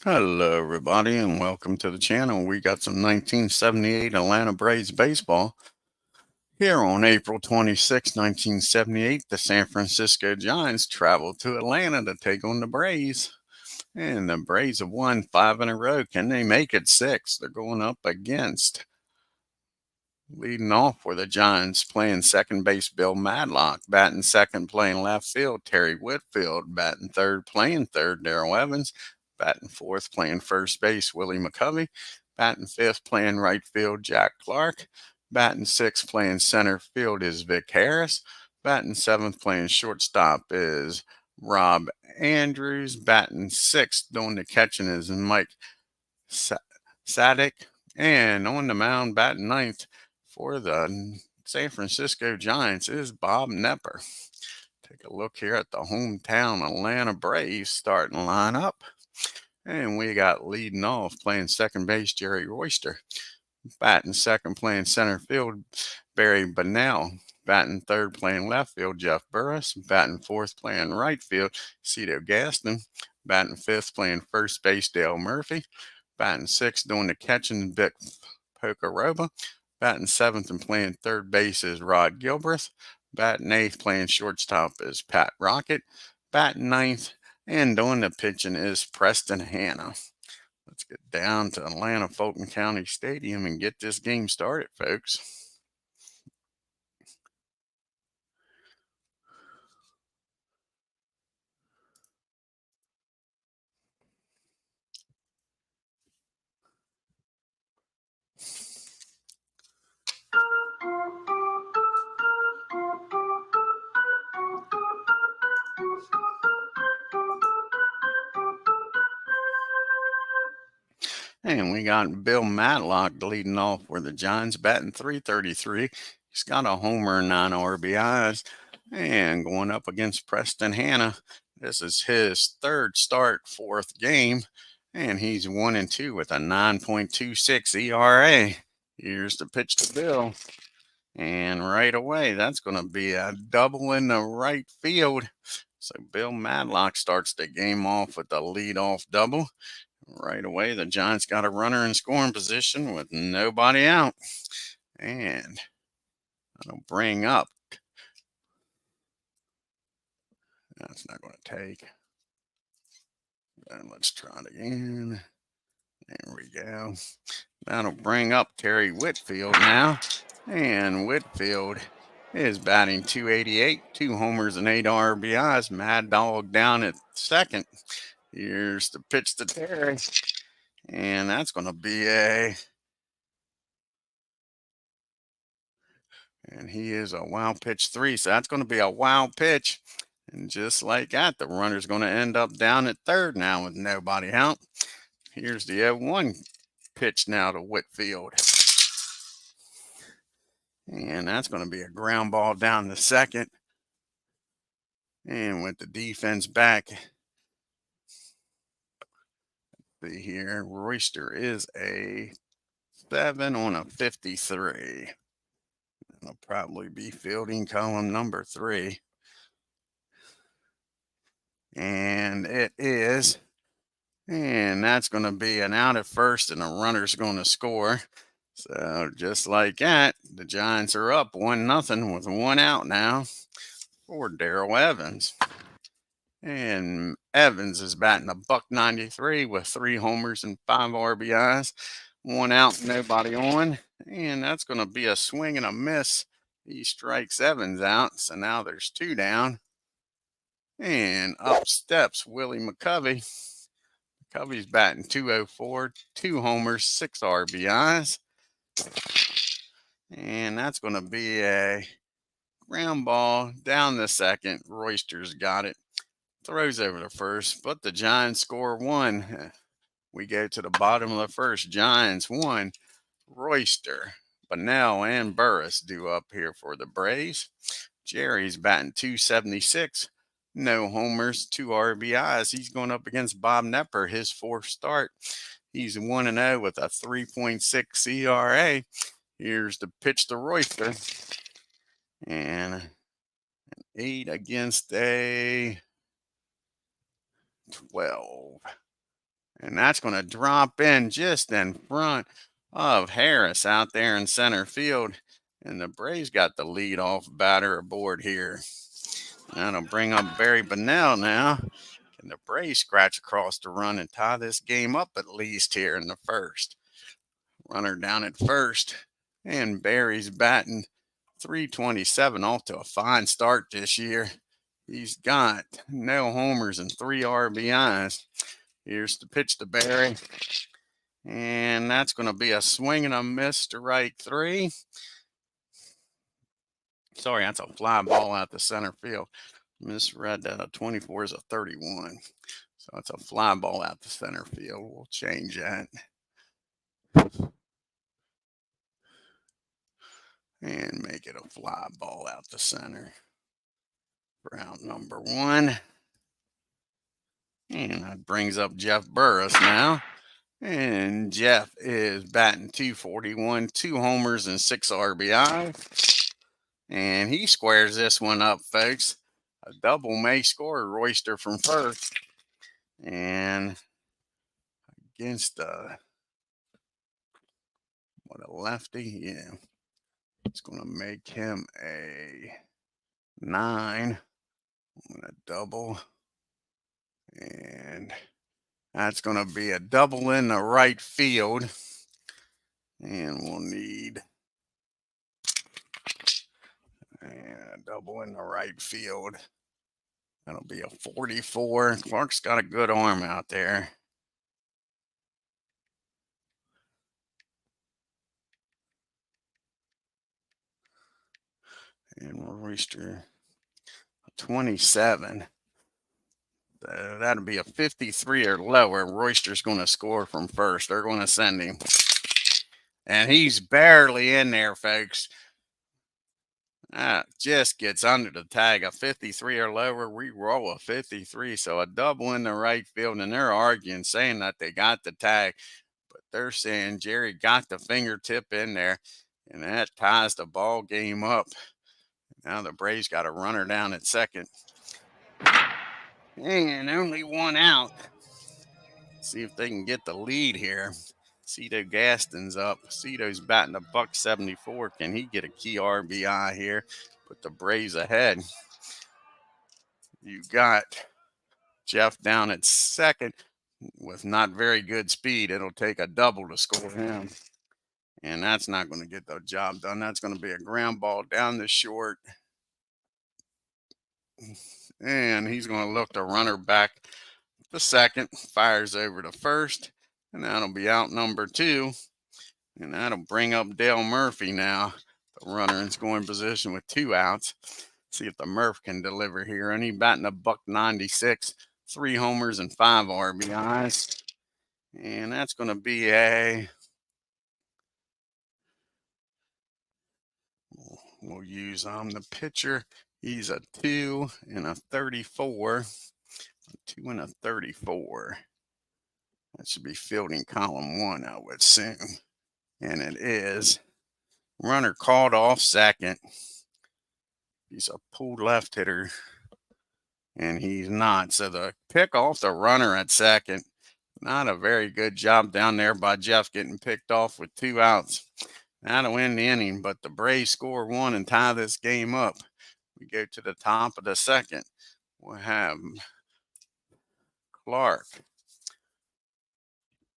Hello, everybody, and welcome to the channel. We got some 1978 Atlanta Braves baseball. Here on April 26, 1978, the San Francisco Giants traveled to Atlanta to take on the Braves. And the Braves have won 5 in a row. Can they make it 6? They're going up against. Leading off were the Giants playing second base Bill Madlock, batting second playing left field Terry Whitfield, batting third playing third Darrell Evans, batting fourth playing first base Willie McCovey, batting fifth playing right field Jack Clark, batting sixth playing center field is Vic Harris, batting seventh playing shortstop is Rob Andrews, batting sixth doing the catching is Mike Sadek, and on the mound batting ninth for the San Francisco Giants is Bob Knepper. Take a look here at the hometown Atlanta Braves starting lineup. And we got leading off playing second base Jerry Royster. Batting second playing center field Barry Bonnell. Batting third playing left field Jeff Burris. Batting fourth playing right field Cito Gaston. Batting fifth playing first base Dale Murphy. Batting sixth doing the catching Vic Pocaroba. Batting seventh and playing third base is Rod Gilbreth. Batting eighth playing shortstop is Pat Rocket. Batting ninth and doing the pitching is Preston Hanna. Let's get down to Atlanta Fulton County Stadium and get this game started, folks. And we got Bill Matlock leading off for the Giants, batting .333. He's got a homer and 9 RBIs. And going up against Preston Hanna, this is his third start, fourth game. And he's 1-2 with a 9.26 ERA. Here's the pitch to Bill. And right away, that's going to be a double in the right field. So Bill Matlock starts the game off with a leadoff double. Right away, the Giants got a runner in scoring position with nobody out. And that'll bring up. That's not going to take. And let's try it again. There we go. That'll bring up Terry Whitfield now. And Whitfield is batting .288, 2 homers and 8 RBIs. Mad Dog down at second. Here's the pitch to Terry. And that's going to be and he is a wild pitch 3. So that's going to be a wild pitch. And just like that, the runner's going to end up down at third now with nobody out. Here's the 0-1 pitch now to Whitfield. And that's going to be a ground ball down to second. And with the defense back, see here, Royster is a 7 on a 53. It'll probably be fielding column number 3. And it is. And that's going to be an out at first, and the runner's going to score. So just like that, the Giants are up 1-0 with 1 out now for Darrell Evans. And Evans is batting a .193 with 3 homers and 5 RBIs. 1 out, nobody on. And that's going to be a swing and a miss. He strikes Evans out, so now there's 2 down. And up steps Willie McCovey. McCovey's batting .204, 2 homers, 6 RBIs. And that's going to be a ground ball down the second. Royster's got it. Throws over to first, but the Giants score 1. We go to the bottom of the first. Giants 1. Royster, Bonnell, and Burris due up here for the Braves. Jerry's batting .276. No homers, 2 RBIs. He's going up against Bob Knepper, his 4th start. He's 1-0 with a 3.6 ERA. Here's the pitch to Royster. And an 8 against a 12. And that's going to drop in just in front of Harris out there in center field. And the Braves got the leadoff batter aboard here. That'll bring up Barry Bonnell now. Can the Braves scratch across the run and tie this game up at least here in the first? Runner down at first. And Barry's batting .327, off to a fine start this year. He's got no homers and 3 RBIs. Here's the pitch to Barry. And that's going to be a swing and a miss to right 3. Sorry, that's a fly ball out to center field. Misread that. A 24 is a 31. So it's a fly ball out to center field. We'll change that. And make it a fly ball out to center. For out number 1. And that brings up Jeff Burris now. And Jeff is batting .241, 2 homers and 6 RBI. And he squares this one up, folks. A double may score Royster from first. And against a lefty, yeah. It's going to make him a 9 on a double. And that's going to be a double in the right field. And we'll need a double in the right field. That'll be a 44. Clark's got a good arm out there. And Royster 27. That'll be a 53 or lower. Royster's going to score from first. They're going to send him. And he's barely in there, folks. Just gets under the tag. A 53 or lower, we roll a 53. So a double in the right field. And they're arguing, saying that they got the tag. But they're saying Jerry got the fingertip in there. And that ties the ball game up. Now the Braves got a runner down at second. And only 1 out. See if they can get the lead here. Cito Gaston's up. Cito's batting a .174. Can he get a key RBI here? Put the Braves ahead. You got Jeff down at second with not very good speed. It'll take a double to score him. And that's not going to get the job done. That's going to be a ground ball down the short. And he's going to look the runner back to second. Fires over to first. And that'll be out number 2. And that'll bring up Dale Murphy now. The runner in scoring position with 2 outs. See if the Murph can deliver here. And he's batting a .196, 3 homers and 5 RBIs. And that's going to be we'll use the pitcher. He's a 2 and a 34. 2 and a 34. That should be fielding column 1, I would assume. And it is. Runner called off second. He's a pulled left hitter. And he's not. So the pick off the runner at second. Not a very good job down there by Jeff getting picked off with 2 outs. That'll end the inning, but the Braves score 1 and tie this game up. We go to the top of the second. We'll have Clark,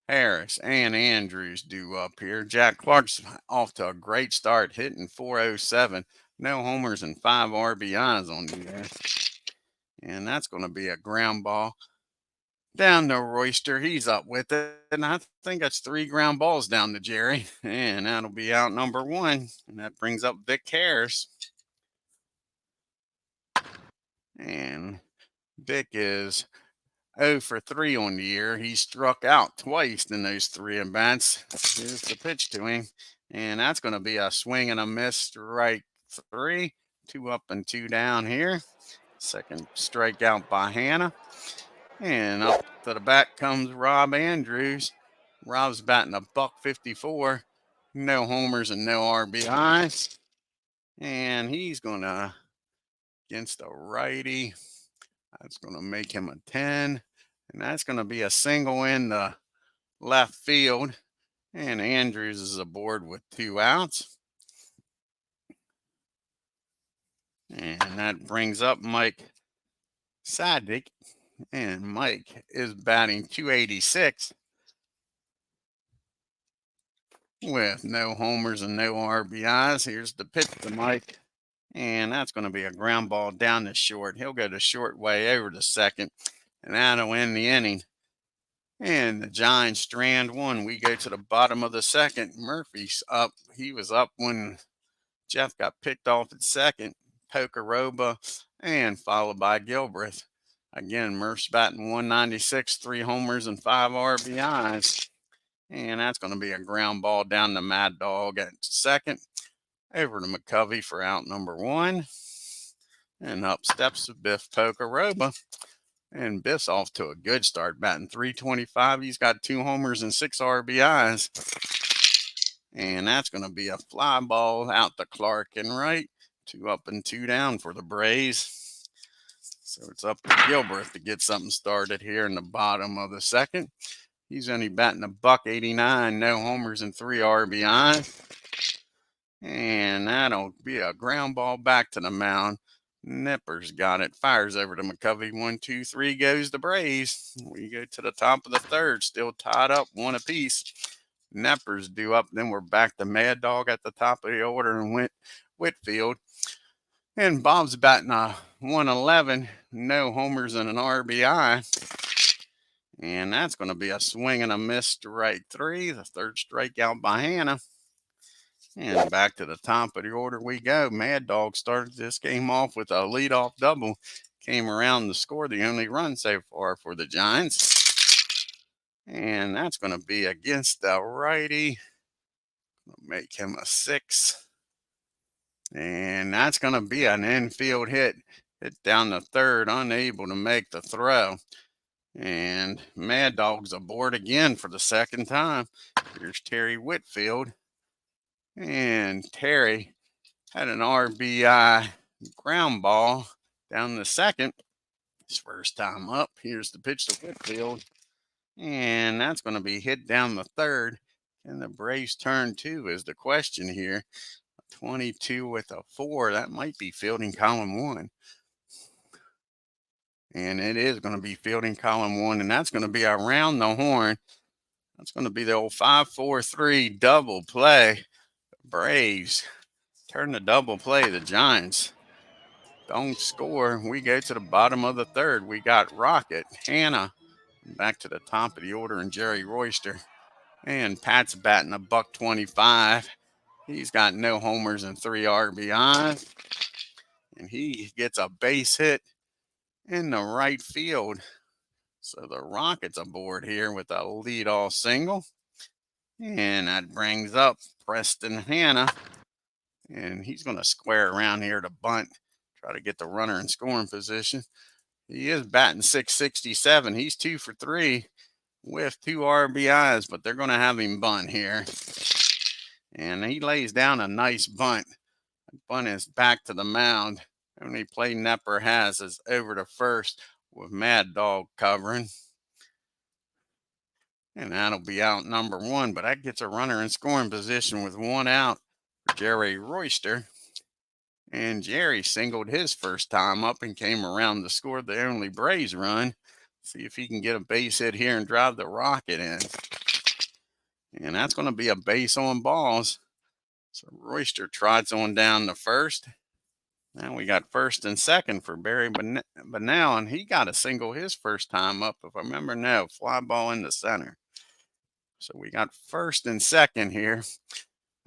Harris, and Andrews due up here. Jack Clark's off to a great start, hitting .407. No homers and 5 RBIs on the year. And that's going to be a ground ball down to Royster. He's up with it. And I think that's 3 ground balls down to Jerry. And that'll be out number 1. And that brings up Vic Harris. And Vic is 0 for 3 on the year. He struck out twice in those 3 at-bats. Here's the pitch to him. And that's going to be a swing and a miss to right 3. 2 up and 2 down here. Second strikeout by HANNA. And up to the bat comes Rob Andrews. Rob's batting a .154. No homers and no RBIs. And he's going to, against a righty, that's going to make him a 10. And that's going to be a single in the left field. And Andrews is aboard with 2 outs. And that brings up Mike Sadek. And Mike is batting .286 with no homers and no RBIs. Here's the pitch to Mike. And that's going to be a ground ball down the short. He'll go the short way over to second. And that'll end the inning. And the Giants strand one. We go to the bottom of the second. Murphy's up. He was up when Jeff got picked off at second. Pokaroba, and followed by Gilbreth. Again, Murph's batting .196, 3 homers and 5 RBIs. And that's going to be a ground ball down to Mad Dog at second. Over to McCovey for out number 1. And up steps Biff Pokaroba. And Biff's off to a good start, batting .325. He's got 2 homers and 6 RBIs. And that's going to be a fly ball out to Clark and right. 2 up and 2 down for the Braves. So it's up to Gilbreth to get something started here in the bottom of the second. He's only batting $189, no homers and 3 RBIs. And that'll be a ground ball back to the mound. Knepper's got it. Fires over to McCovey. 1, 2, 3 goes the Braves. We go to the top of the third. Still tied up 1 apiece. Knepper's due up. Then we're back to Mad Dog at the top of the order and Whitfield. And Bob's batting a 111. No homers and an RBI. And that's going to be a swing and a miss, strike 3. The third strikeout by HANNA. And back to the top of the order we go. Mad Dog started this game off with a leadoff double. Came around to score the only run so far for the Giants. And that's going to be against the righty. Make him a 6. And that's going to be an infield hit. Hit down the third, unable to make the throw. And Mad Dog's aboard again for the second time. Here's Terry Whitfield. And Terry had an RBI ground ball down the second. His first time up. Here's the pitch to Whitfield. And that's going to be hit down the third. And the Braves turn 2 is the question here. 22 with a 4. That might be fielding column 1. And it is going to be fielding column 1. And that's going to be around the horn. That's going to be the old 5-4-3 double play. Braves turn the double play. The Giants don't score. We go to the bottom of the third. We got Rocket, HANNA, back to the top of the order, and Jerry Royster. And Pat's batting $125. He's got no homers and 3 RBIs. And he gets a base hit in the right field. So the Rockets aboard here with a leadoff single. And that brings up Preston HANNA. And he's going to square around here to bunt. Try to get the runner in scoring position. He is batting .667. He's 2 for 3 with 2 RBIs. But they're going to have him bunt here. And he lays down a nice bunt. The bunt is back to the mound. Only play KNEPPER has is over to first with Mad Dog covering. And that'll be out number 1. But that gets a runner in scoring position with 1 out for Jerry Royster. And Jerry singled his first time up and came around to score the only Braves run. See if he can get a base hit here and drive the Rocket in. And that's going to be a base on balls. So Royster trots on down to first. Now we got first and second for Barry Banal, and he got a single his first time up. If I remember, no, fly ball in the center. So we got first and second here.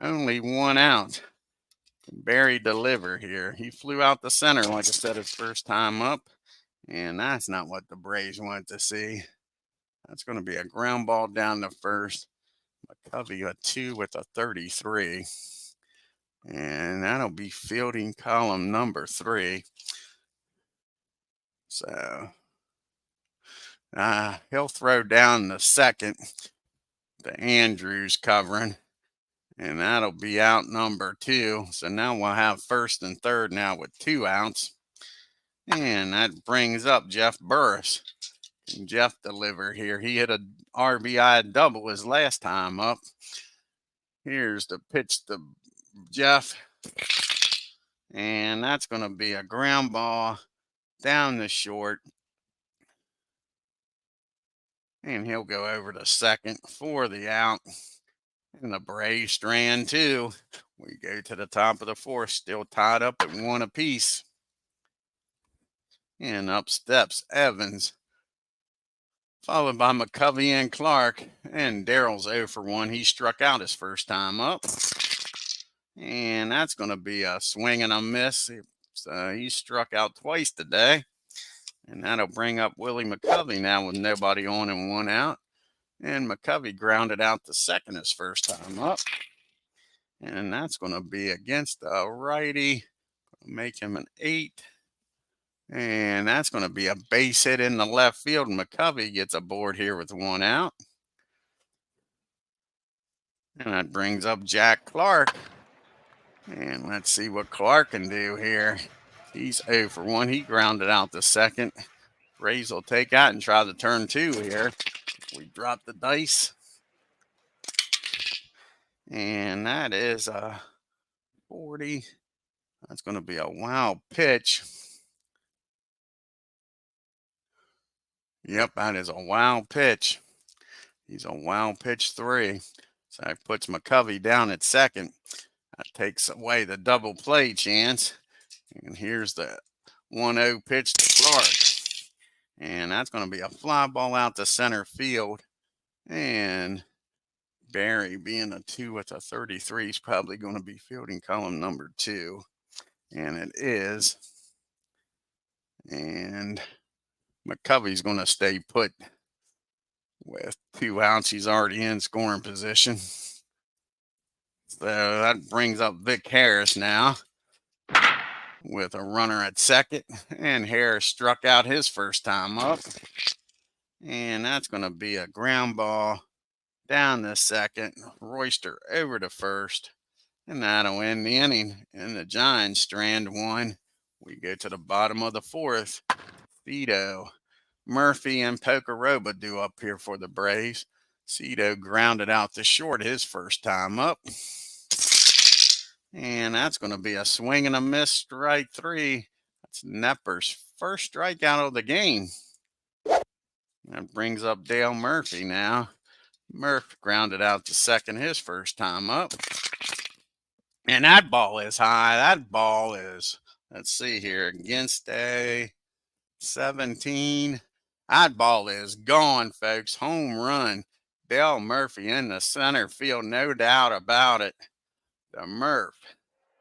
Only 1 out. Barry deliver here. He flew out the center, like I said, his first time up. And that's not what the Braves want to see. That's going to be a ground ball down to first. McCovey a 2 with a 33. And that'll be fielding column number 3. So he'll throw down the second to Andrews covering. And that'll be out number 2. So now we'll have first and third now with 2 outs. And that brings up Jeff Burris. Can Jeff deliver here? He hit a RBI double his last time up. Here's the pitch to Jeff. And that's going to be a ground ball down the short. And he'll go over to second for the out. And the Braves strand two. We go to the top of the fourth, still tied up at 1 apiece. And up steps Evans, followed by McCovey and Clark. And Darrell's 0 for 1. He struck out his first time up. And that's going to be a swing and a miss. So he struck out twice today. And that'll bring up Willie McCovey now with nobody on and 1 out. And McCovey grounded out to second his first time up. And that's going to be against the righty. Make him an 8. And that's going to be a base hit in the left field. McCovey gets aboard here with 1 out. And that brings up Jack Clark. And let's see what Clark can do here. He's 0 for 1. He grounded out to second. Rays will take out and try the turn 2 here. We drop the dice. And that is a 40. That's going to be a wild pitch. Yep, that is a wild pitch. He's a wild pitch 3. So that puts McCovey down at second. That takes away the double play chance. And here's the 1-0 pitch to Clark. And that's going to be a fly ball out to center field. And Barry, being a 2 with a 33, is probably going to be fielding column number 2. And it is. And McCovey's going to stay put with 2 outs. He's already in scoring position. So that brings up Vic Harris now with a runner at second. And Harris struck out his first time up. And that's going to be a ground ball down the second. Royster over to first. And that'll end the inning. And the Giants strand 1. We go to the bottom of the fourth. Cito, Murphy, and Pocoroba do up here for the Braves. Cito grounded out to short his first time up. And that's going to be a swing and a miss, strike 3. That's KNEPPER's first strikeout of the game. That brings up Dale Murphy now. Murph grounded out to second his first time up. And that ball is high. That ball is, let's see here, against a 17. That ball is gone, folks. Home run. Dale Murphy in the center field, no doubt about it. The Murph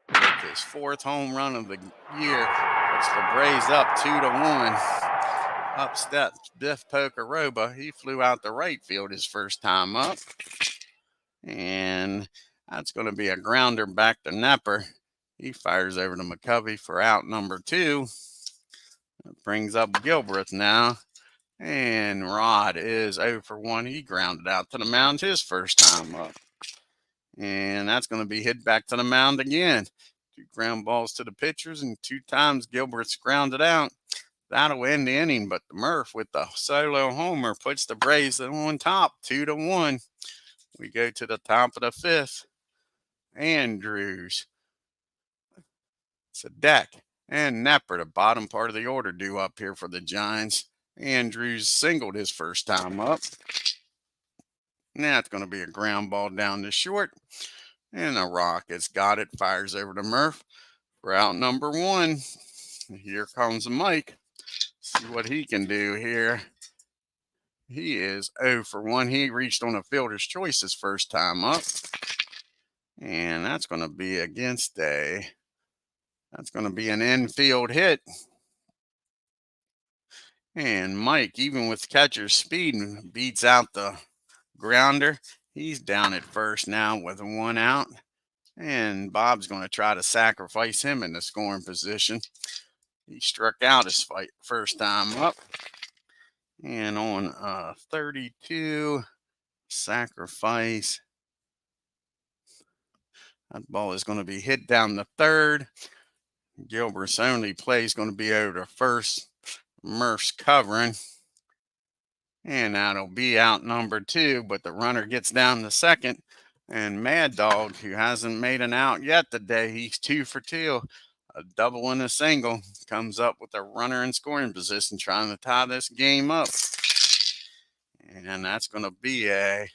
with his 4th home run of the year puts the Braves up 2-1. Up steps Biff Pocoroba. He flew out to right field his first time up. And that's going to be a grounder back to KNEPPER. He fires over to McCovey for out number 2. That brings up Gilbreth now. And Rod is 0 for 1. He grounded out to the mound his first time up. And that's going to be hit back to the mound again. 2 ground balls to the pitchers, and 2 times Gilbert's grounded out. That'll end the inning, but the Murph with the solo homer puts the Braves on top 2-1. We go to the top of the 5th. Andrews, Sadek, and KNEPPER, the bottom part of the order, due up here for the Giants. Andrews singled his first time up. Now it's going to be a ground ball down to short. And the Rockets got it. Fires over to Murph for out number 1. Here comes Mike. See what he can do here. He is 0 for 1. He reached on a fielder's choice his first time up. And that's going to be against a, that's going to be an infield hit. And Mike, even with catcher's speed, beats out the grounder. He's down at first now with 1 out. And Bob's going to try to sacrifice him in the scoring position. He struck out his first time up. And on 32, sacrifice. That ball is going to be hit down the third. Gilbert's only play is going to be over to first. Murph's covering. And that'll be out number 2, but the runner gets down to second. And Mad Dog, who hasn't made an out yet today, he's 2 for 2. A double and a single, comes up with a runner in scoring position trying to tie this game up. And that's going to be against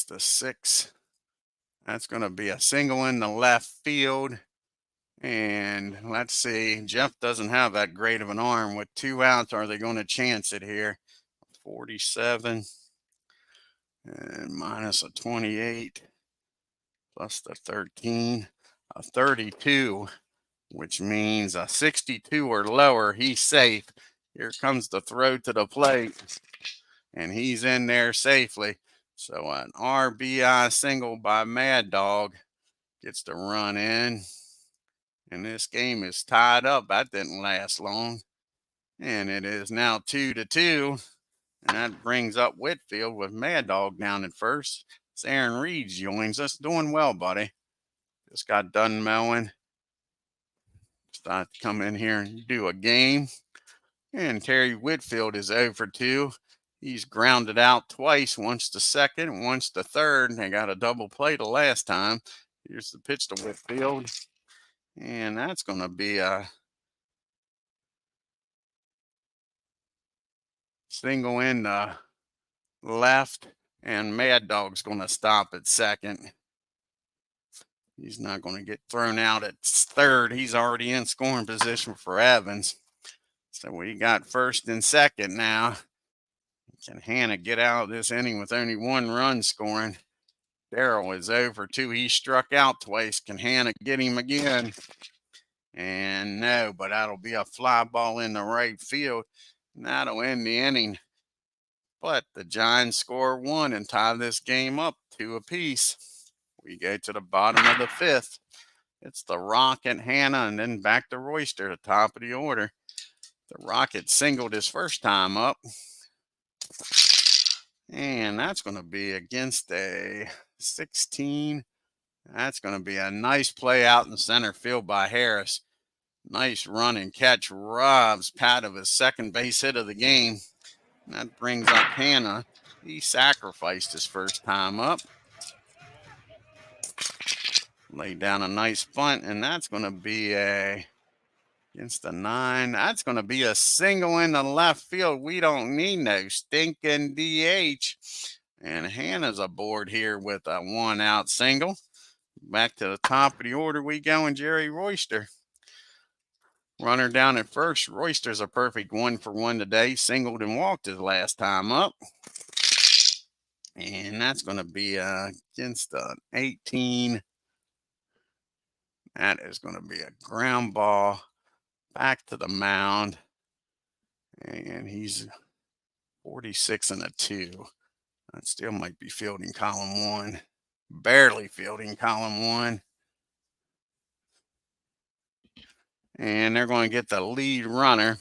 the 6. That's going to be a single in the left field. And let's see, Jeff doesn't have that great of an arm. With 2 outs, are they going to chance it here? 47 and minus a 28 plus the 13, a 32, which means a 62 or lower. He's safe. Here comes the throw to the plate, and he's in there safely. So an RBI single by Mad Dog gets the run in. And this game is tied up. That didn't last long. And it is now 2-2. And that brings up Whitfield with Mad Dog down at first. It's Aaron Reed joins us. Doing well, buddy. Just got done mowing. Start to come in here and do a game. And Terry Whitfield is 0 for 2. He's grounded out twice, once to second, once to third. They got a double play the last time. Here's the pitch to Whitfield. And that's going to be a single in the left. And Mad Dog's going to stop at second. He's not going to get thrown out at third. He's already in scoring position for Evans. So we got first and second now. Can HANNA get out of this inning with only 1 run scoring? Darrell is 0 for 2. He struck out twice. Can HANNA get him again? And no, but that'll be a fly ball in the right field. And that'll end the inning. But the Giants score 1 and tie this game up 2 apiece. We go to the bottom of the 5th. It's the Rocket, HANNA, and then back to Royster at the top of the order. The Rocket singled his first time up. And that's going to be against a 16. That's going to be a nice play out in center field by Harris. Nice run and catch. Robs Pat of his second base hit of the game. And that brings up HANNA. He sacrificed his first time up. Laid down a nice bunt, and that's going to be against the 9. That's going to be a single in the left field. We don't need no stinking DH. And HANNA's aboard here with a 1-out single. Back to the top of the order we go, and Jerry Royster. Runner down at first. Royster's a perfect 1 for 1 today. Singled and walked his last time up. And that's going to be against the 18. That is going to be a ground ball back to the mound. And he's 46 and a 2. That still might be fielding column 1. Barely fielding column 1. And they're going to get the lead runner.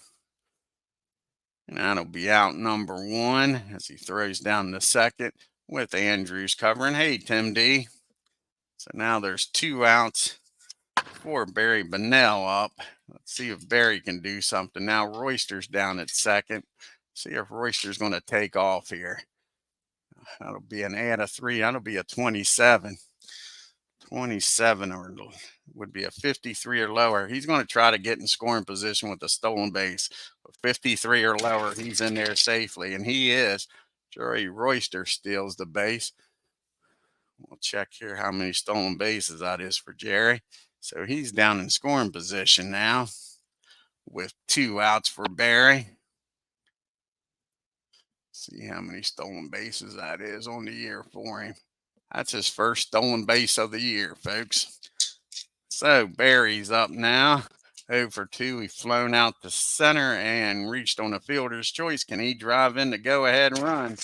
And that'll be out number 1 as he throws down the second with Andrews covering. Hey, Tim D. So now there's 2 outs for Barry Bonnell up. Let's see if Barry can do something. Now Royster's down at second. See if Royster's going to take off here. That'll be an add of 3. That'll be a 27. 27 or would be a 53 or lower. He's going to try to get in scoring position with a stolen base. 53 or lower, he's in there safely, and he is. Jerry Royster steals the base. We'll check here how many stolen bases that is for Jerry. So he's down in scoring position now with 2 outs for Barry. See how many stolen bases that is on the year for him. That's his first stolen base of the year, folks. So Barry's up now. 0 for 2. He's flown out to center and reached on a fielder's choice. Can he drive in the go-ahead run?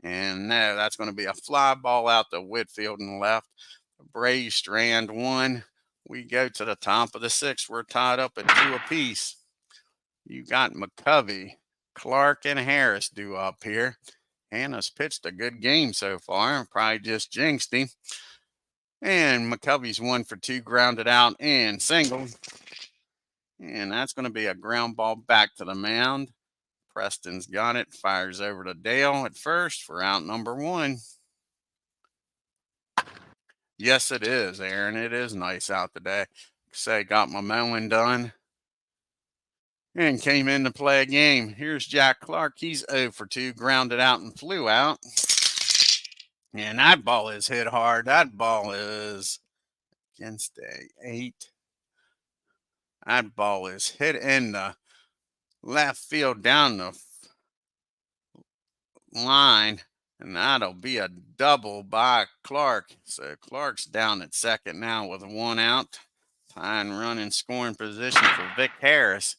And no, that's going to be a fly ball out to Whitfield and left. Braves strand 1. We go to the top of the 6th. We're tied up at 2 apiece. You got McCovey, Clark, and Harris due up here. HANNA's pitched a good game so far. Probably just jinxed him. And McCovey's 1 for 2, grounded out and single. And that's going to be a ground ball back to the mound. Preston's got it. Fires over to Dale at first for out number 1. Yes, it is, Aaron. It is nice out today. Say, got my mowing done and came in to play a game. Here's Jack Clark. He's 0 for 2, grounded out and flew out. And that ball is hit hard. That ball is against a 8. That ball is hit in the left field down the line, and that'll be a double by Clark. So Clark's down at second now with 1 out. Tying run in scoring position for Vic Harris.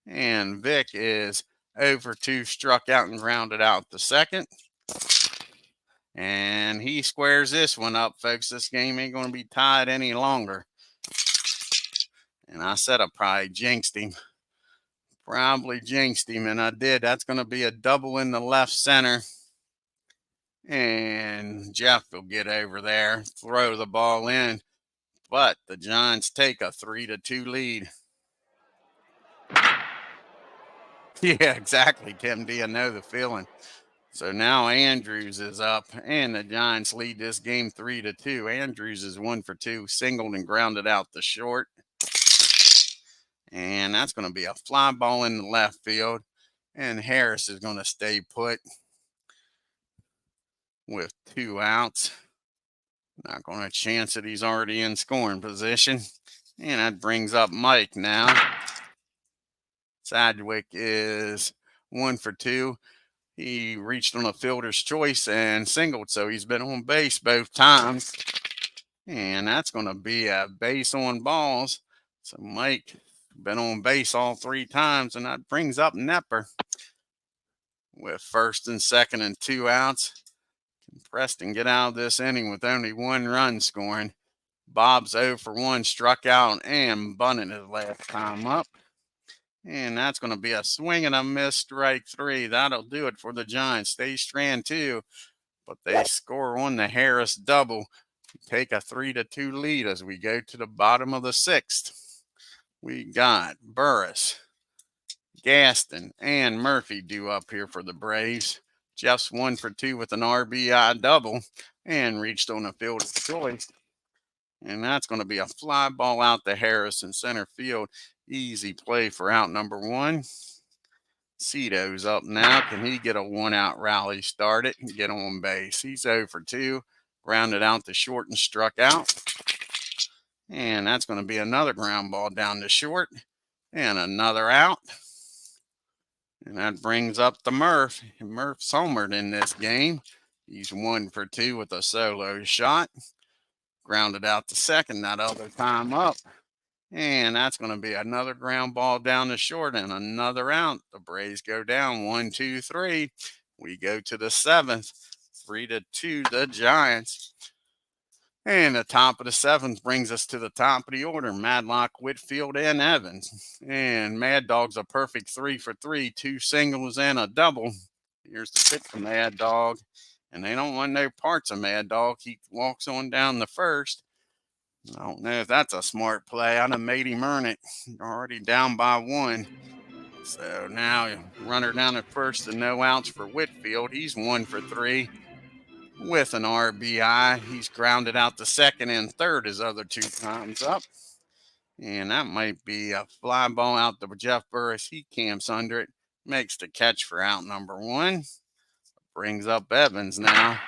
And Vic is 0 for 2, struck out and grounded out the second. And he squares this one up, folks. This game ain't going to be tied any longer. And I said I probably jinxed him. And I did. That's going to be a double in the left center. And Jeff will get over there, throw the ball in. But the Giants take a 3-2 lead. Yeah, exactly, Tim D. I know the feeling. So now Andrews is up, and the Giants lead this game 3-2. Andrews is 1 for 2, singled and grounded out the short. And that's going to be a fly ball in the left field. And Harris is going to stay put with 2 outs. Not going to chance it. He's already in scoring position. And that brings up Mike now. Sadwick is 1 for 2. He reached on a fielder's choice and singled, so he's been on base both times. And that's going to be a base on balls. So Mike been on base all 3 times, and that brings up Knepper with first and second and 2 outs. Can Preston get out of this inning with only 1 run scoring? Bob's 0 for 1, struck out and bunted his last time up. And that's going to be a swing and a miss, strike 3. That'll do it for the Giants. They strand 2, but they score on the Harris double. Take a 3-2 lead as we go to the bottom of the 6th. We got Burris, Gaston, and Murphy due up here for the Braves. Jeff's 1 for 2 with an RBI double and reached on a fielder's choice. And that's going to be a fly ball out to Harris in center field. Easy play for out number 1. Cito's up now. Can he get a 1-out rally started and get on base? He's 0 for 2. Grounded out to short and struck out. And that's going to be another ground ball down to short. And another out. And that brings up the Murph. Murph's homered in this game. He's 1 for 2 with a solo shot. Grounded out to second that other time up. And that's going to be another ground ball down the short and another out. The Braves go down 1, 2, 3. We go to the 7th, 3-2, the Giants. And the top of the 7th brings us to the top of the order. Madlock, Whitfield, and Evans. And Mad Dog's a perfect 3 for 3, 2 singles and a double. Here's the pitch from Mad Dog. And they don't want no parts of Mad Dog. He walks on down the first. I don't know if that's a smart play. I'd have made him earn it. Already down by 1. So now runner down at first and no outs for Whitfield. He's 1 for 3 with an RBI. He's grounded out the second and third his other 2 times up. And that might be a fly ball out to Jeff Burris. He camps under it. Makes the catch for out number 1. Brings up Evans now.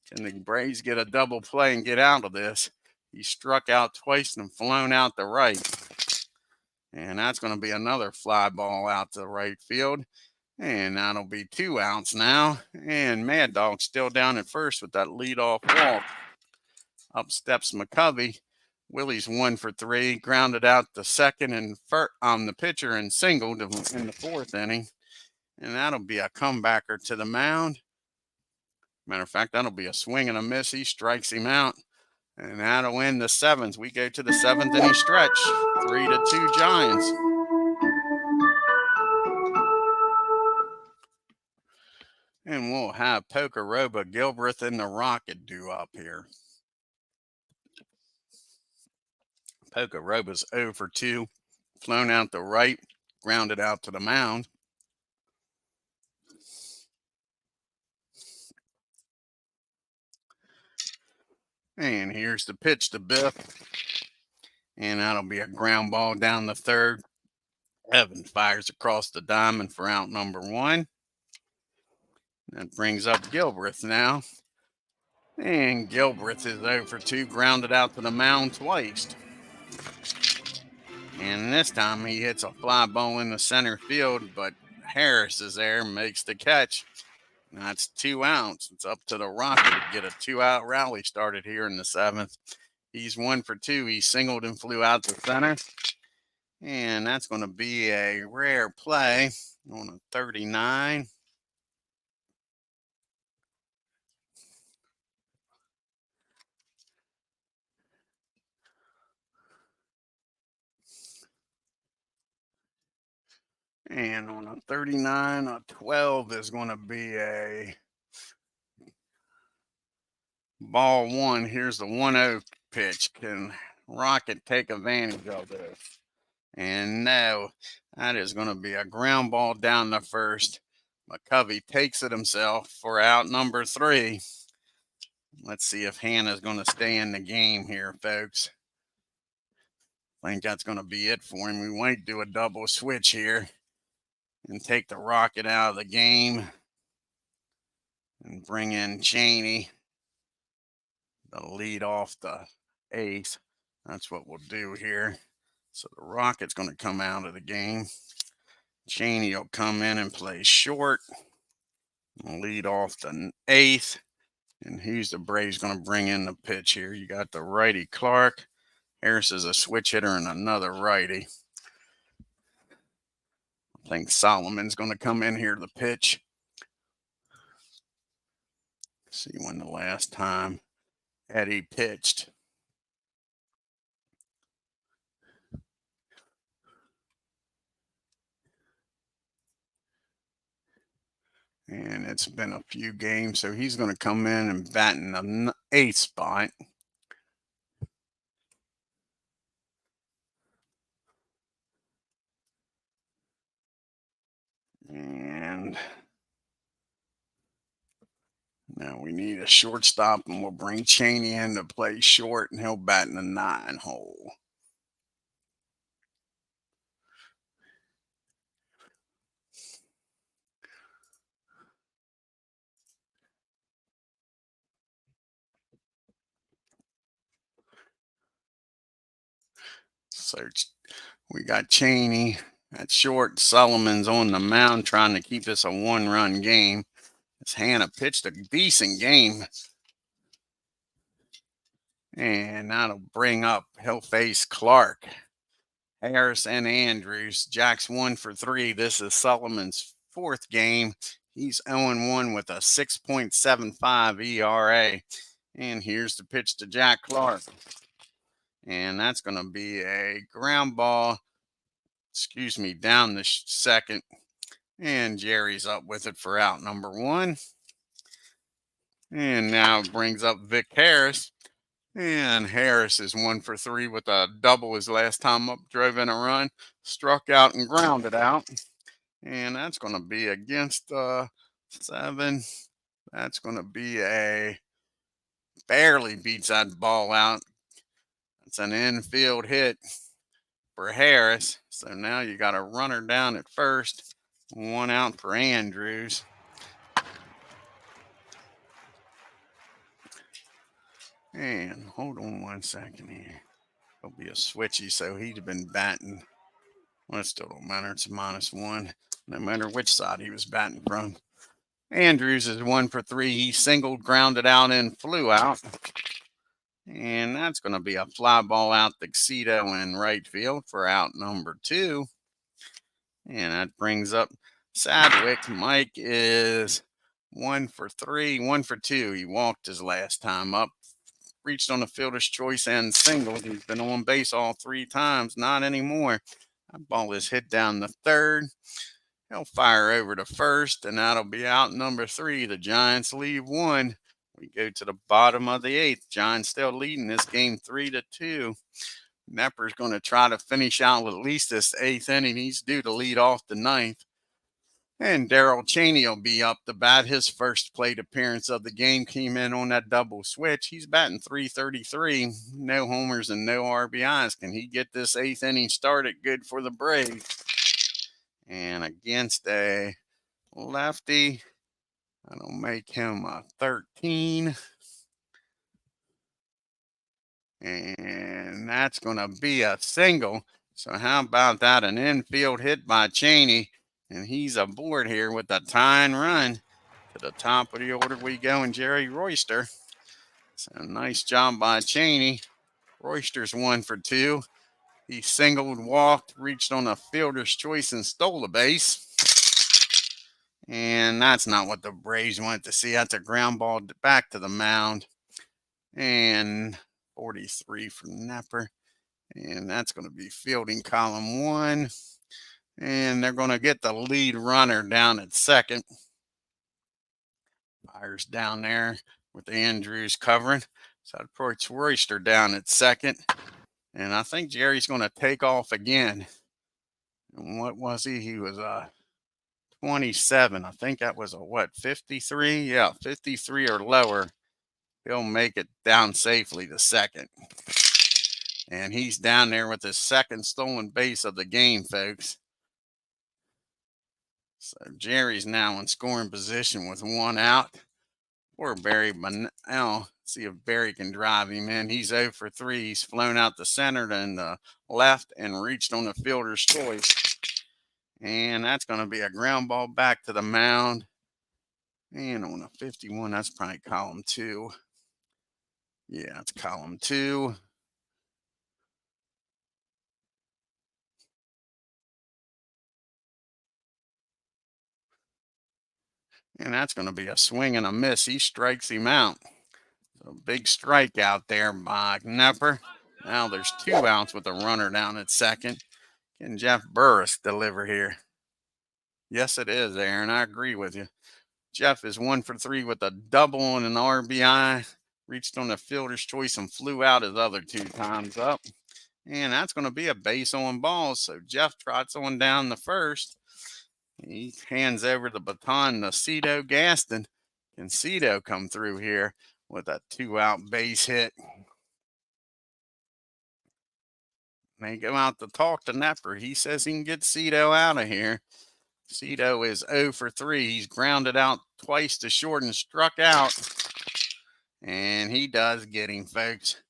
Can the Braves get a double play and get out of this? He struck out twice and flown out the right. And that's going to be another fly ball out to right field. And that'll be 2 outs now. And Mad Dog's still down at first with that leadoff walk. Up steps McCovey. Willie's 1 for 3. Grounded out the second and on the pitcher and singled in the 4th inning. And that'll be a comebacker to the mound. Matter of fact, that'll be a swing and a miss. He strikes him out. And that'll end the 7th. We go to the 7th inning stretch. 3-2 Giants. And we'll have Pokeroba, Gilbreth, and the Rocket due up here. Pokeroba's 0 for 2. Flown out the right. Grounded out to the mound. And here's the pitch to Biff. And that'll be a ground ball down the third. Evans fires across the diamond for out number 1. That brings up Gilbreth now. And Gilbreth is 0 for 2, grounded out to the mound twice. And this time he hits a fly ball in the center field, but Harris is there, makes the catch. That's 2 outs. It's up to the Rocket to get a 2-out rally started here in the 7th. He's 1 for 2. He singled and flew out to center. And that's going to be a rare play on a 39. And on a 39, a 12 is going to be a ball 1. Here's the 1-0 pitch. Can Rocket take advantage of this? And no, that is going to be a ground ball down the first. McCovey takes it himself for out number 3. Let's see if Hannah's going to stay in the game here, folks. I think that's going to be it for him. We might do a double switch here and take the Rocket out of the game and bring in Cheney to lead off the 8th. That's what we'll do here. So the Rocket's going to come out of the game. Cheney will come in and play short and lead off the 8th. And who's the Braves going to bring in the pitch here? You got the righty Clark. Harris is a switch hitter and another righty. I think Solomon's going to come in here to pitch. See when the last time Eddie pitched. And it's been a few games, so he's going to come in and bat in the 8th spot. And now we need a shortstop, and we'll bring Cheney in to play short, and he'll bat in the 9 hole. So we got Cheney at short. Solomon's on the mound trying to keep this a 1-run game. As Hannah pitched a decent game. And that'll bring up, he'll face Clark, Harris, and Andrews. Jack's 1 for 3. This is Solomon's 4th game. He's 0-1 with a 6.75 ERA. And here's the pitch to Jack Clark. And that's going to be a ground ball, down the second. And Jerry's up with it for out number 1. And now it brings up Vic Harris. And Harris is 1 for 3 with a double his last time up, drove in a run, struck out and grounded out. And that's going to be against 7. That's going to be a barely beats that ball out. It's an infield hit for Harris. So now you got a runner down at first, 1 out for Andrews. And hold on 1 second here. It'll be a switchy, so he'd been batting. Well, it still don't matter. It's a -1, no matter which side he was batting from. Andrews is 1 for 3. He singled, grounded out, and flew out. And that's going to be a fly ball out to Cito in right field for out number 2. And that brings up Sadwick. Mike is 1 for 3, 1 for 2. He walked his last time up. Reached on the fielder's choice and singled. He's been on base all 3 times. Not anymore. That ball is hit down the third. He'll fire over to first, and that'll be out number 3. The Giants leave 1. We go to the bottom of the 8th. Giants still leading this game 3-2. Knepper's going to try to finish out at least this 8th inning. He's due to lead off the 9th. And Daryl Cheney will be up to bat. His first plate appearance of the game came in on that double switch. He's batting .333, no homers and no RBIs. Can he get this 8th inning started good for the Braves? And against a lefty, that'll make him a 13. And that's going to be a single. So how about that? An infield hit by Cheney. And he's aboard here with a tying run. To the top of the order we go, and Jerry Royster. So nice job by Cheney. Royster's 1 for 2. He singled, walked, reached on a fielder's choice, and stole a base. And that's not what the Braves wanted to see. That's a ground ball back to the mound. And 43 for KNEPPER. And that's going to be fielding column 1. And they're going to get the lead runner down at second. Fires down there with Andrews covering. So it puts Royster down at second. And I think Jerry's going to take off again. And what was he? He was 27. I think that was a what, 53? Yeah, 53 or lower. He'll make it down safely to second. And he's down there with his second stolen base of the game, folks. So Jerry's now in scoring position with 1 out. Poor Barry, but now see if Barry can drive him in. He's 0 for 3. He's flown out the center and the left and reached on the fielder's choice. And that's going to be a ground ball back to the mound. And on a 51, that's probably column 2. Yeah, it's column 2. And that's going to be a swing and a miss. He strikes him out. So big strike out there by KNEPPER. Now there's 2 outs with a runner down at second. Can Jeff Burris deliver here? Yes, it is, Aaron. I agree with you. Jeff is 1 for 3 with a double and an RBI. Reached on the fielder's choice and flew out his other 2 times up. And that's going to be a base on balls. So Jeff trots on down the first. He hands over the baton to Cito Gaston. Can Cito come through here with a 2-out base hit? They go out to talk to KNEPPER. He says he can get Cito out of here. Cito is 0 for 3. He's grounded out twice to short and struck out. And he does get him, folks.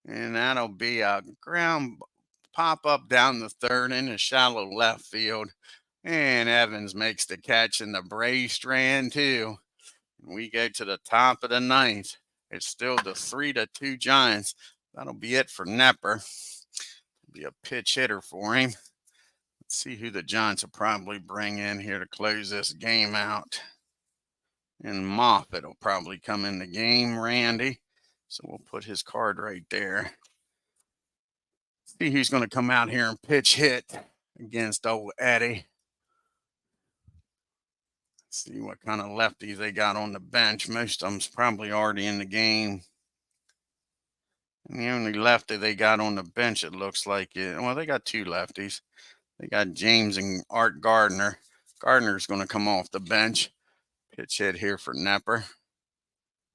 And that'll be a ground pop up down the third in a shallow left field. And Evans makes the catch in the Braves strand too. We go to the top of the 9th. It's still the 3-2 Giants. That'll be it for KNEPPER. Be a pitch hitter for him. Let's see who the Giants will probably bring in here to close this game out. And Moffitt will probably come in the game, Randy. So we'll put his card right there. See who's going to come out here and pitch hit against old Eddie. Let's see what kind of lefties they got on the bench. Most of them's probably already in the game. And the only lefty they got on the bench, it looks like it. Well, they got 2 lefties. They got James and Art Gardner. Gardner's going to come off the bench. Pitch hit here for KNEPPER.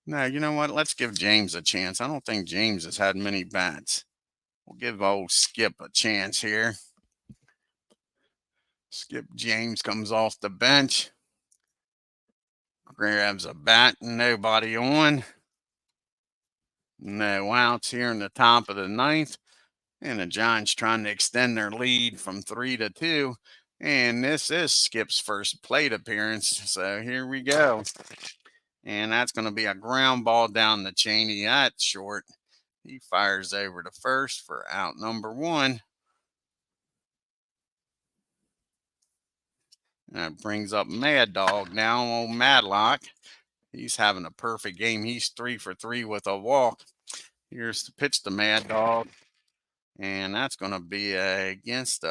Now, you know what? Let's give James a chance. I don't think James has had many bats. We'll give old Skip a chance here. Skip James comes off the bench. Grabs a bat, nobody on. No outs here in the top of the 9th. And the Giants trying to extend their lead from 3-2. And this is Skip's first plate appearance. So here we go. And that's going to be a ground ball down the Cheney. That's short. He fires over to first for out number 1. That brings up Mad Dog now on Madlock. He's having a perfect game. He's 3 for 3 with a walk. Here's the pitch to Mad Dog. And that's going to be against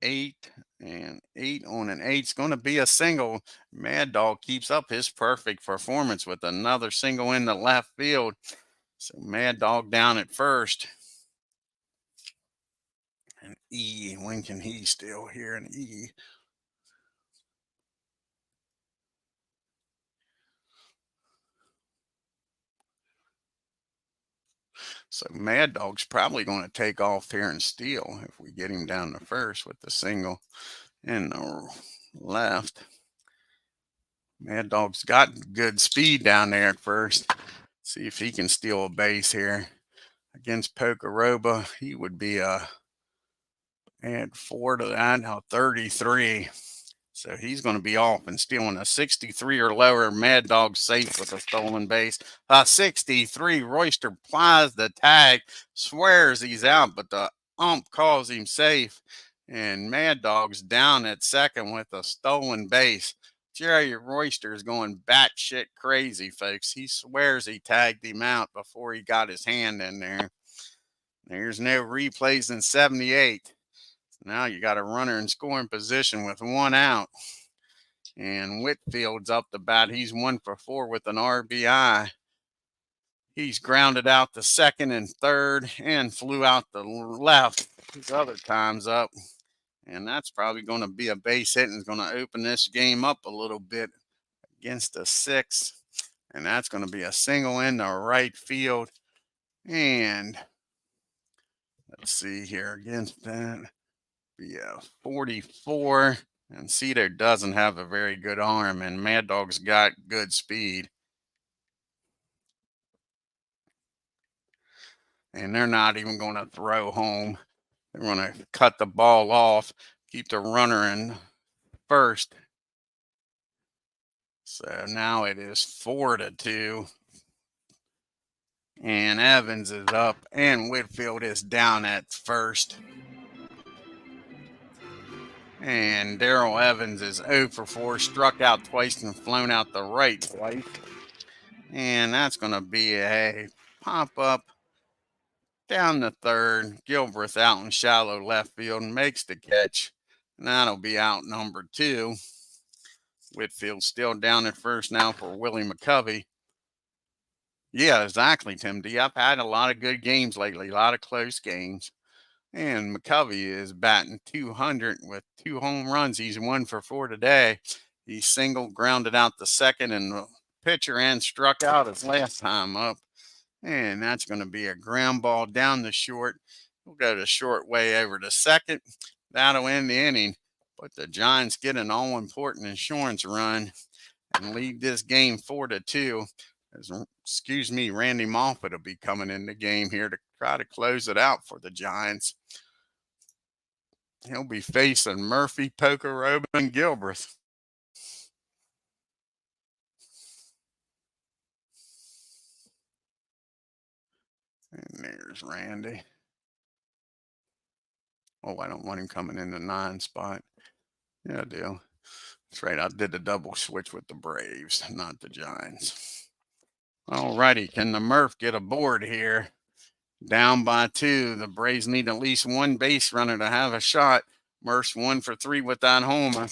8. And 8 on an 8's going to be a single. Mad Dog keeps up his perfect performance with another single in the left field. So Mad Dog down at first. And E, when can he still hear an E? So Mad Dog's probably going to take off here and steal if we get him down to first with the single in the left. Mad Dog's got good speed down there at first. See if he can steal a base here. Against Pokoroba, he would be add 4 to that, now 33. So he's going to be off and stealing a 63 or lower. Mad Dog safe with a stolen base. 63. Royster plies the tag, swears he's out, but the ump calls him safe. And Mad Dog's down at second with a stolen base. Jerry Royster is going batshit crazy, folks. He swears he tagged him out before he got his hand in there. There's no replays in 78. Now you got a runner in scoring position with 1 out. And Whitfield's up the bat. He's 1 for 4 with an RBI. He's grounded out the second and third and flew out the left. His other time's up. And that's probably going to be a base hit and is going to open this game up a little bit against a 6. And that's going to be a single into right field. And let's see here against that. Be a 44. And Cito doesn't have a very good arm, and Mad Dog's got good speed. And they're not even going to throw home. They're going to cut the ball off, keep the runner in first. So now it is 4-2. And Evans is up, and Whitfield is down at first. And Darrell Evans is 0 for 4, struck out twice and flown out the right twice. And that's going to be a pop-up down the third. Gilbreth out in shallow left field and makes the catch. And that'll be out number 2. Whitfield still down at first now for Willie McCovey. Yeah, exactly, Tim D. I've had a lot of good games lately, a lot of close games. And McCovey is batting 200 with 2 home runs. He's 1 for 4 today. He single grounded out the second and the pitcher and struck out his last time up. And that's going to be a ground ball down the short. We'll go to short way over to second. That'll end the inning. But the Giants get an all-important insurance run and lead this game 4-2. Randy Moffett will be coming in the game here to try to close it out for the Giants. He'll be facing Murphy, Pokoroba, and Gilbreth. And there's Randy. Oh, I don't want him coming in the 9 spot. Yeah, I do. That's right. I did the double switch with the Braves, not the Giants. All righty. Can the Murph get aboard here? Down by 2. The Braves need at least 1 base runner to have a shot. Murph's 1 for 3 with that homer.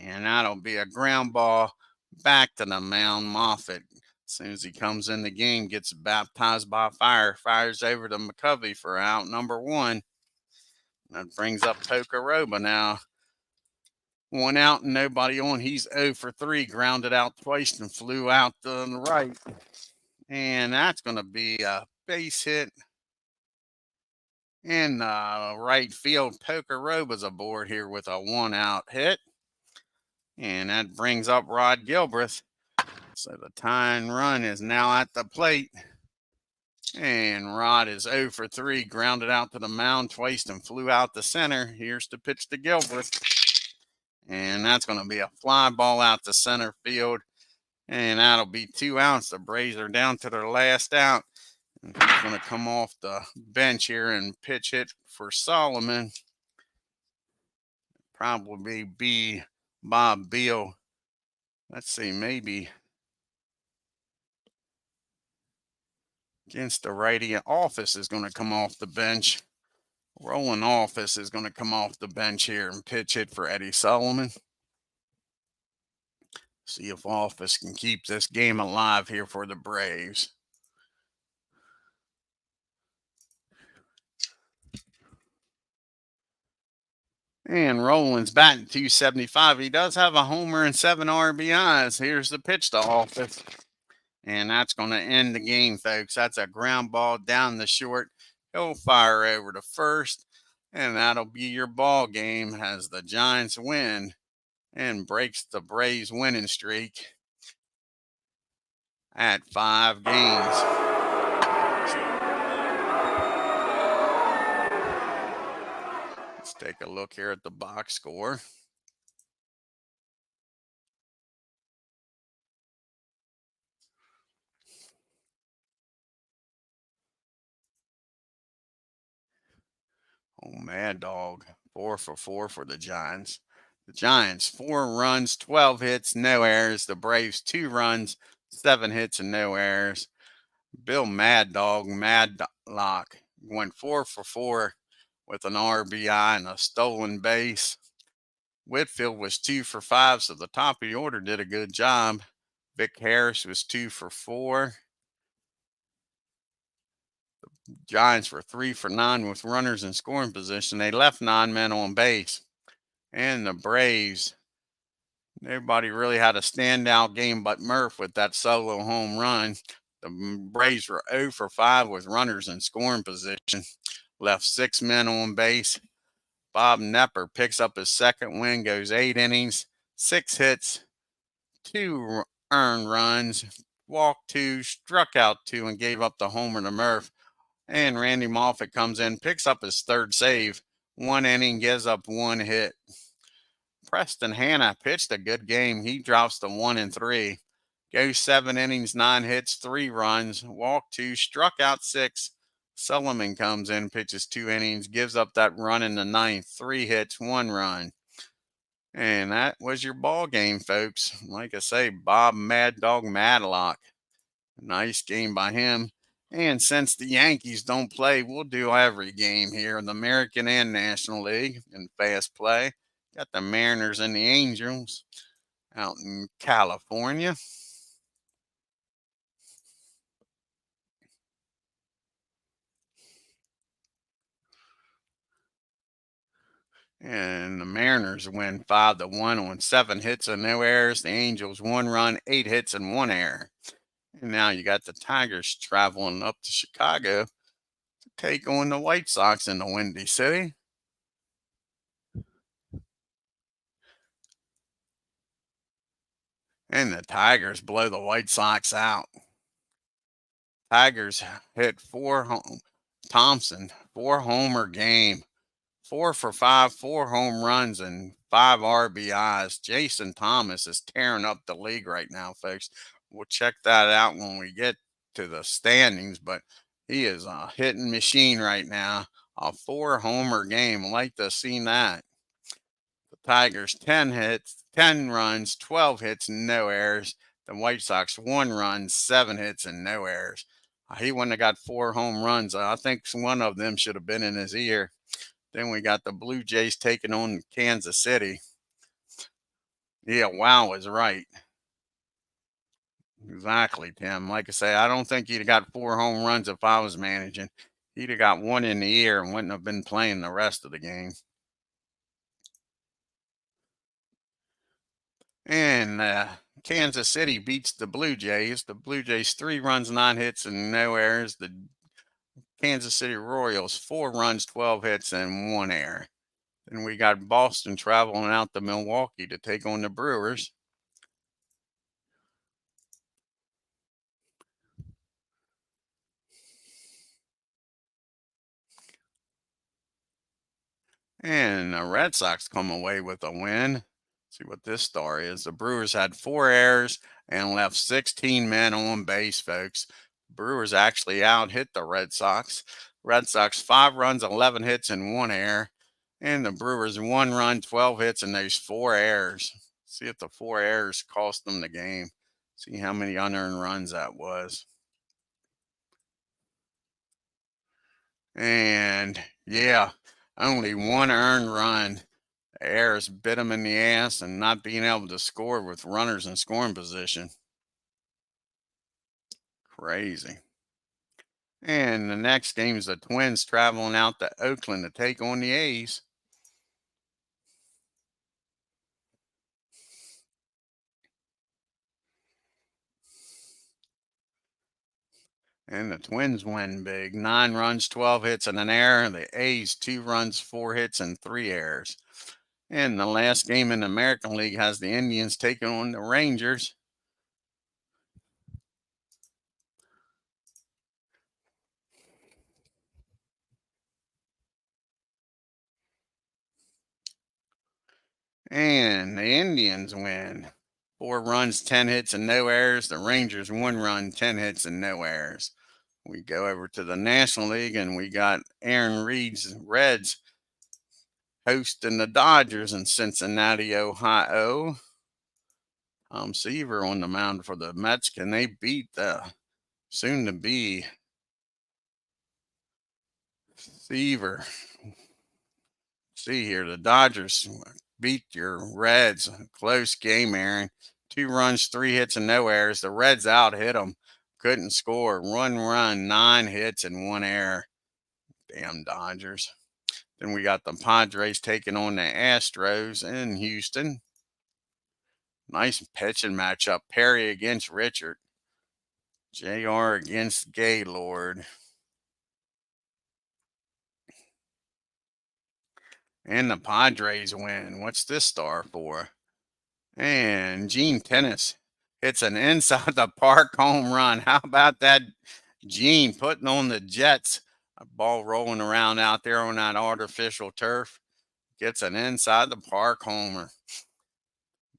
And that'll be a ground ball back to the mound. Moffett, as soon as he comes in the game, gets baptized by fire. Fires over to McCovey for out number 1. That brings up Pokoroba now. 1 out and nobody on. He's 0 for 3. Grounded out twice and flew out to the right. And that's going to be a base hit in right field. Pokoroba's aboard here with a 1-out hit. And that brings up Rod Gilbreth. So the tying run is now at the plate. And Rod is 0 for 3. Grounded out to the mound twice and flew out the center. Here's the pitch to Gilbreth. And that's going to be a fly ball out to center field. And that'll be 2 outs. The Braves are down to their last out. And he's going to come off the bench here and pitch hit for Solomon. Probably be Bob Beal. Let's see, maybe against the righty. Office is going to come off the bench. Roland Office is going to come off the bench here and pitch hit for Eddie Solomon. See if Office can keep this game alive here for the Braves. And Roland's batting 275. He does have a homer and 7 RBIs. Here's the pitch to Office. And that's going to end the game, folks. That's a ground ball down the short. He'll fire over to first, and that'll be your ball game as the Giants win and breaks the Braves winning streak at 5 games. Let's take a look here at the box score. Oh, Mad Dog, 4 for 4 for the Giants. The Giants, 4 runs, 12 hits, no errors. The Braves, 2 runs, 7 hits, and no errors. Bill Mad Dog Madlock went 4 for 4 with an RBI and a stolen base. Whitfield was 2 for 5, so the top of the order did a good job. Vic Harris was 2 for 4. Giants were 3 for 9 with runners in scoring position. They left 9 men on base. And the Braves, nobody really had a standout game but Murph with that solo home run. The Braves were 0 for 5 with runners in scoring position. Left 6 men on base. Bob Knepper picks up his second win, goes 8 innings, 6 hits, 2 earned runs, walked 2, struck out 2, and gave up the homer to Murph. And Randy Moffett comes in, picks up his third save. 1 inning, gives up 1 hit. Preston Hanna pitched a good game. He drops to 1 and 3. Goes 7 innings, 9 hits, 3 runs, walked 2, struck out 6. Sullivan comes in, pitches 2 innings, gives up that run in the ninth, 3 hits, 1 run. And that was your ball game, folks. Like I say, Bob Mad Dog Madlock. Nice game by him. And since the Yankees don't play, we'll do every game here in the American and National League in fast play. Got the Mariners and the Angels out in California. And the Mariners win 5-1 on 7 hits and no errors. The Angels 1 run, 8 hits and 1 error. And now you got the Tigers traveling up to Chicago to take on the White Sox in the Windy City. And the Tigers blow the White Sox out. Tigers hit 4 home. Thompson, 4 homer game. 4 for 5, 4 home runs, and 5 RBIs. Jason Thomas is tearing up the league right now, folks. We'll check that out when we get to the standings, but he is a hitting machine right now. A 4 homer game. I'd like to see that. The Tigers 10 hits, 10 runs, 12 hits, no errors. The White Sox 1 run, 7 hits, and no errors. He wouldn't have got 4 home runs. I think one of them should have been in his ear. Then we got the Blue Jays taking on Kansas City. Yeah, wow is right. Exactly, Tim. Like I say, I don't think he'd have got 4 home runs if I was managing. He'd have got 1 in the ear and wouldn't have been playing the rest of the game. And Kansas City beats the Blue Jays. The Blue Jays 3 runs, 9 hits, and no errors. The Kansas City Royals 4 runs, 12 hits, and 1 error. Then we got Boston traveling out to Milwaukee to take on the Brewers. And the Red Sox come away with a win. See what this story is. The Brewers had 4 errors and left 16 men on base, folks. Brewers actually out hit the Red Sox. Red Sox 5 runs, 11 hits, and 1 error. And the Brewers 1 run, 12 hits, and those 4 errors. See if the 4 errors cost them the game. See how many unearned runs that was. And yeah, only 1 earned run. Errors bit him in the ass and not being able to score with runners in scoring position. Crazy. And the next game is the Twins traveling out to Oakland to take on the A's. And the Twins win big. 9 runs, 12 hits, and an error. The A's 2 runs, 4 hits, and 3 errors. And the last game in the American League has the Indians taking on the Rangers. And the Indians win. 4 runs, 10 hits, and no errors. The Rangers 1 run, 10 hits, and no errors. We go over to the National League, and we got Aaron Reed's Reds hosting the Dodgers in Cincinnati, Ohio. Tom Seaver on the mound for the Mets. Can they beat the soon-to-be Seaver? See here, the Dodgers beat your Reds. Close game, Aaron. 2 runs, 3 hits, and no errors. The Reds out hit them. Couldn't score. 1 run, 9 hits, and 1 error. Damn Dodgers. Then we got the Padres taking on the Astros in Houston. Nice pitching matchup. Perry against Richard. JR against Gaylord. And the Padres win. What's this star for? And Gene Tennis hits an inside the park home run. How about that, Gene, putting on the Jets? A ball rolling around out there on that artificial turf. Gets an inside the park homer.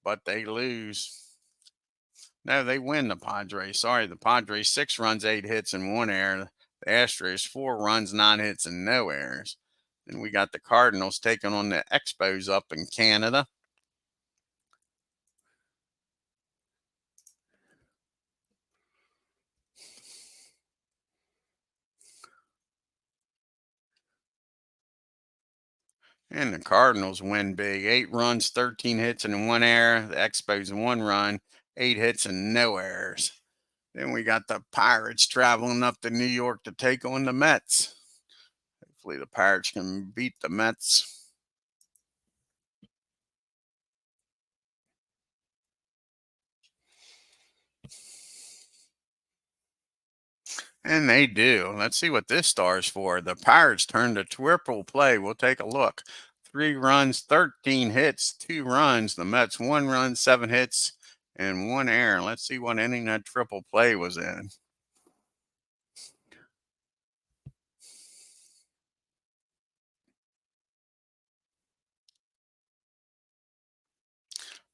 But they lose. No, they win, the Padres. Sorry, the Padres 6 runs, 8 hits, and 1 error. The Astros 4 runs, 9 hits, and no errors. Then we got the Cardinals taking on the Expos up in Canada. And the Cardinals win big. 8 runs, 13 hits, and 1 error. The Expos 1 run, 8 hits, and no errors. Then we got the Pirates traveling up to New York to take on the Mets. Hopefully the Pirates can beat the Mets. And they do. Let's see what this star is for. The Pirates turned a triple play. We'll take a look. 3 runs, 13 hits, 2 runs. The Mets 1 run, 7 hits, and 1 error. Let's see what inning that triple play was in.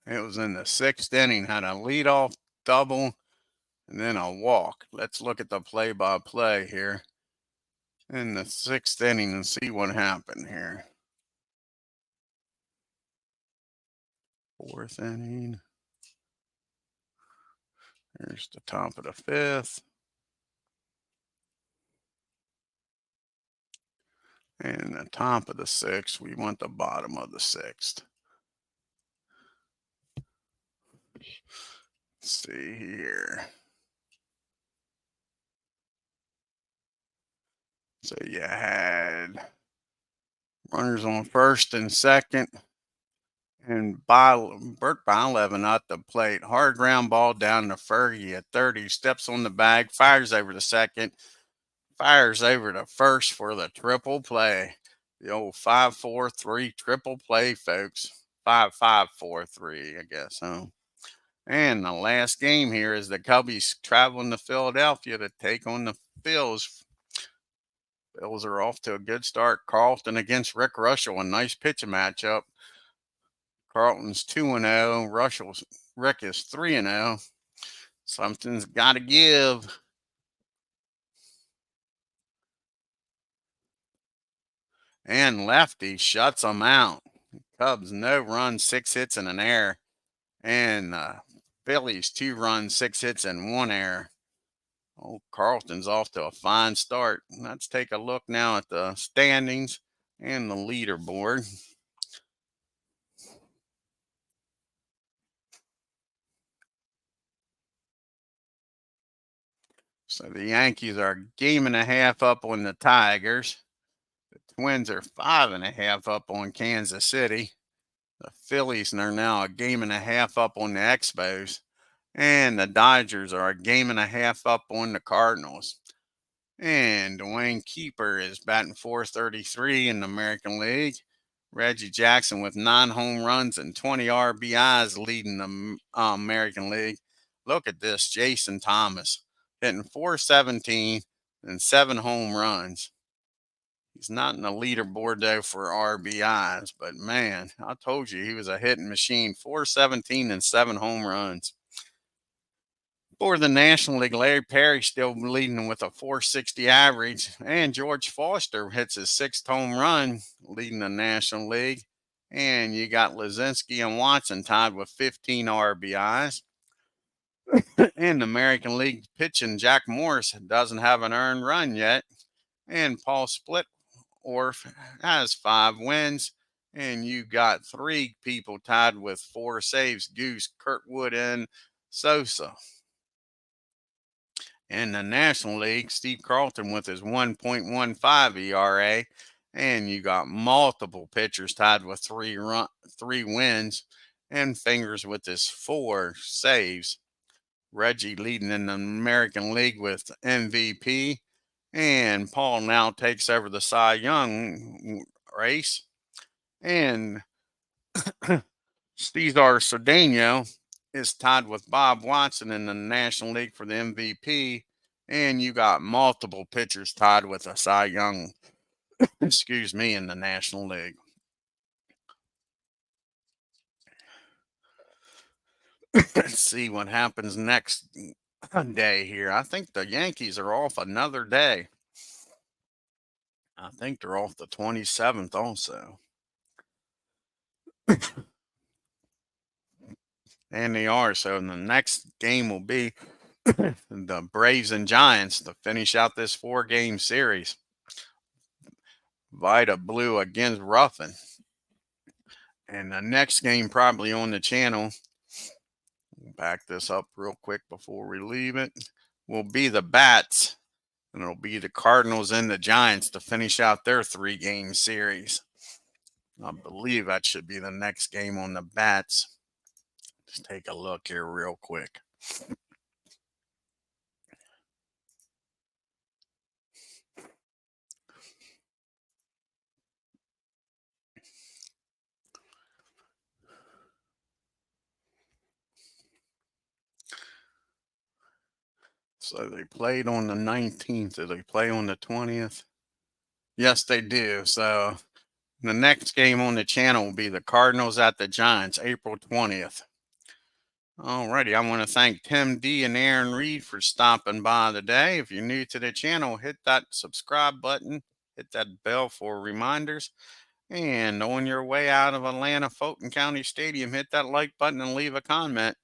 It was in the 6th inning. Had a leadoff double and then a walk. Let's look at the play-by-play here in the 6th inning and see what happened here. 4th inning. There's the top of the 5th. And the top of the 6th. We want the bottom of the 6th. Let's see here. So you had runners on first and second. And Bert Bylevin at the plate. Hard ground ball down to Fergie at 30. Steps on the bag. Fires over to second. Fires over to first for the triple play. The old 5-4-3 triple play, folks. 5-5-4-3, I guess. And the last game here is the Cubbies traveling to Philadelphia to take on the Phils. Phils are off to a good start. Carlton against Rick Russell. A nice pitching matchup. Carlton's 2-0. Rick is 3-0. Something's got to give. And Lefty shuts them out. Cubs, no runs, 6 hits, and an error. And Phillies, 2 runs, 6 hits, and 1 error. Oh, Carlton's off to a fine start. Let's take a look now at the standings and the leaderboard. So the Yankees are a game and a half up on the Tigers. The Twins are 5.5 up on Kansas City. The Phillies are now a game and a half up on the Expos. And the Dodgers are a game and a half up on the Cardinals. And Dwayne Keeper is batting .433 in the American League. Reggie Jackson with 9 home runs and 20 RBIs leading the American League. Look at this, Jason Thomas hitting .417 and 7 home runs. He's not in the leaderboard though for RBIs, but man, I told you he was a hitting machine. .417 and 7 home runs. For the National League, Larry Perry still leading with a .460 average, and George Foster hits his 6th home run, leading the National League. And you got Lazinski and Watson tied with 15 RBIs. In the American League pitching, Jack Morris doesn't have an earned run yet, and Paul Splittorff has 5 wins. And you got 3 people tied with 4 saves: Goose, Kurtwood, and Sosa. In the National League, Steve Carlton with his 1.15 ERA, and you got multiple pitchers tied with 3 wins, and Fingers with his 4 saves. Reggie leading in the American League with MVP, and Paul now takes over the Cy Young race, and Cesar Cedeno is tied with Bob Watson in the National League for the MVP, and you got multiple pitchers tied with a Cy Young, in the National League. Let's see what happens next day here. I think the Yankees are off another day. I think they're off the 27th also. And they are. So the next game will be the Braves and Giants to finish out this 4-game series. Vida Blue against Ruffin. And the next game probably on the channel, back this up real quick before we leave it, will be the Bats. And it'll be the Cardinals and the Giants to finish out their 3-game series. I believe that should be the next game on the Bats. Just take a look here real quick. So they played on the 19th. Did they play on the 20th? Yes, they do. So the next game on the channel will be the Cardinals at the Giants, April 20th. Alrighty, I want to thank Tim D and Aaron Reed for stopping by today. If you're new to the channel, hit that subscribe button, hit that bell for reminders. And on your way out of Atlanta Fulton County Stadium, hit that like button and leave a comment.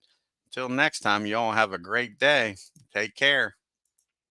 Until next time, y'all have a great day. Take care.